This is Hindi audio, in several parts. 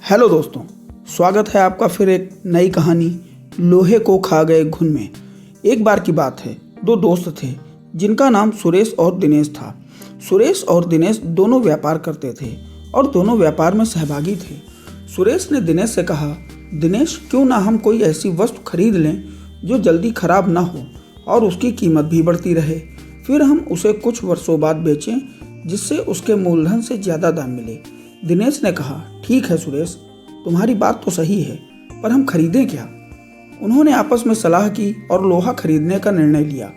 हेलो दोस्तों, स्वागत है आपका फिर एक नई कहानी लोहे को खा गए घुन में। एक बार की बात है, दो दोस्त थे जिनका नाम सुरेश और दिनेश था। सुरेश और दिनेश दोनों व्यापार करते थे और दोनों व्यापार में सहभागी थे। सुरेश ने दिनेश से कहा, दिनेश क्यों ना हम कोई ऐसी वस्तु खरीद लें जो जल्दी खराब ना हो और उसकी कीमत भी बढ़ती रहे, फिर हम उसे कुछ वर्षों बाद बेचें जिससे उसके मूलधन से ज़्यादा दाम मिले। दिनेश ने कहा, ठीक है सुरेश, तुम्हारी बात तो सही है, पर हम खरीदें क्या? उन्होंने आपस में सलाह की और लोहा खरीदने का निर्णय लिया।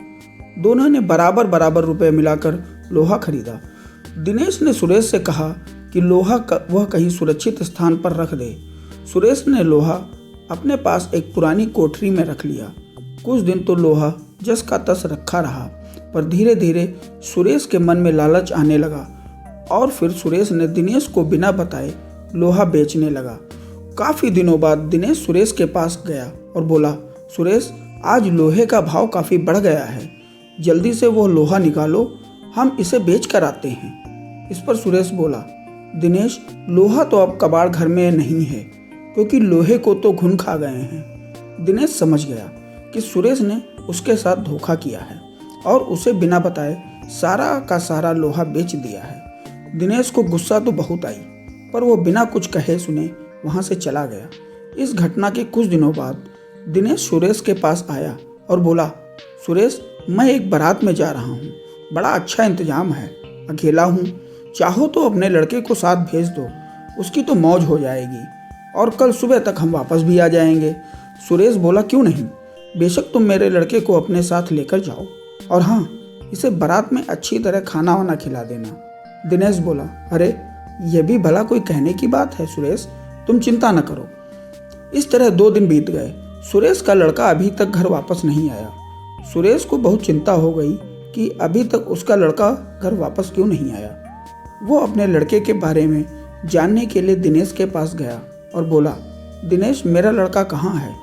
दोनों ने बराबर बराबर रुपए मिलाकर लोहा खरीदा। दिनेश ने सुरेश से कहा कि लोहा वह कहीं सुरक्षित स्थान पर रख दे। सुरेश ने लोहा अपने पास एक पुरानी कोठरी में रख लिया। कुछ दिन तो लोहा जस का तस रखा रहा, पर धीरे धीरे सुरेश के मन में लालच आने लगा और फिर सुरेश ने दिनेश को बिना बताए लोहा बेचने लगा। काफ़ी दिनों बाद दिनेश सुरेश के पास गया और बोला, सुरेश, आज लोहे का भाव काफ़ी बढ़ गया है, जल्दी से वो लोहा निकालो, हम इसे बेच कर आते हैं। इस पर सुरेश बोला, दिनेश, लोहा तो अब कबाड़ घर में नहीं है, क्योंकि लोहे को तो घुन खा गए हैं। दिनेश समझ गया कि सुरेश ने उसके साथ धोखा किया है और उसे बिना बताए सारा का सारा लोहा बेच दिया है। दिनेश को गुस्सा तो बहुत आई, पर वो बिना कुछ कहे सुने वहाँ से चला गया। इस घटना के कुछ दिनों बाद दिनेश सुरेश के पास आया और बोला, सुरेश, मैं एक बारात में जा रहा हूँ, बड़ा अच्छा इंतजाम है, अकेला हूँ, चाहो तो अपने लड़के को साथ भेज दो, उसकी तो मौज हो जाएगी और कल सुबह तक हम वापस भी आ जाएंगे। सुरेश बोला, क्यों नहीं, बेशक तुम मेरे लड़के को अपने साथ लेकर जाओ, और हाँ, इसे बारात में अच्छी तरह खाना वाना खिला देना। दिनेश बोला, अरे यह भी भला कोई कहने की बात है सुरेश, तुम चिंता न करो। इस तरह 2 दिन बीत गए। सुरेश का लड़का अभी तक घर वापस नहीं आया। सुरेश को बहुत चिंता हो गई कि अभी तक उसका लड़का घर वापस क्यों नहीं आया। वो अपने लड़के के बारे में जानने के लिए दिनेश के पास गया और बोला, दिनेश, मेरा लड़का कहाँ है,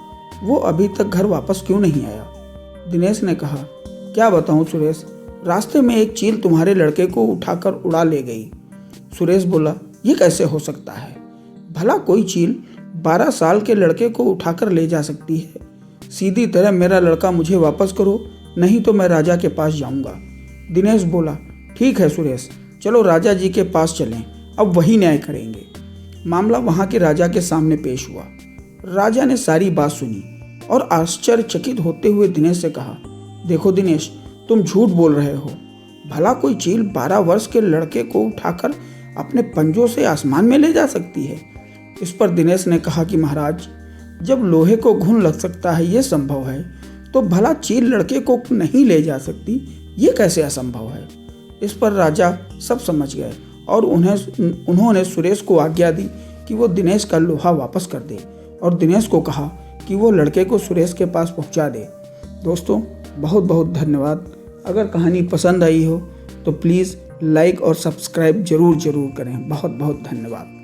वो अभी तक घर वापस क्यों नहीं आया? दिनेश ने कहा, क्या बताऊँ सुरेश, रास्ते में एक चील तुम्हारे लड़के को उठाकर उड़ा ले गई। सुरेश बोला, ये कैसे हो सकता है? भला कोई चील 12 साल के लड़के को उठाकर ले जा सकती है? सीधी तरह मेरा लड़का मुझे वापस करो, नहीं तो मैं राजा के पास जाऊंगा। दिनेश बोला, ठीक है सुरेश, चलो राजा जी के पास चलें, अब वही न्याय करेंगे। मामला वहाँ के राजा के सामने पेश हुआ। राजा ने सारी बात सुनी और आश्चर्यचकित होते हुए दिनेश से कहा, देखो दिनेश, तुम झूठ बोल रहे हो, भला कोई चील 12 वर्ष के लड़के को उठाकर अपने पंजों से आसमान में ले जा सकती है? इस पर दिनेश ने कहा कि महाराज, जब लोहे को घुन लग सकता है ये संभव है, तो भला चील लड़के को नहीं ले जा सकती, ये कैसे असंभव है? इस पर राजा सब समझ गए और उन्होंने सुरेश को आज्ञा दी कि वो दिनेश का लोहा वापस कर दे और दिनेश को कहा कि वो लड़के को सुरेश के पास पहुंचा दे। दोस्तों, बहुत बहुत धन्यवाद। अगर कहानी पसंद आई हो तो प्लीज़ लाइक और सब्सक्राइब ज़रूर करें। बहुत बहुत धन्यवाद।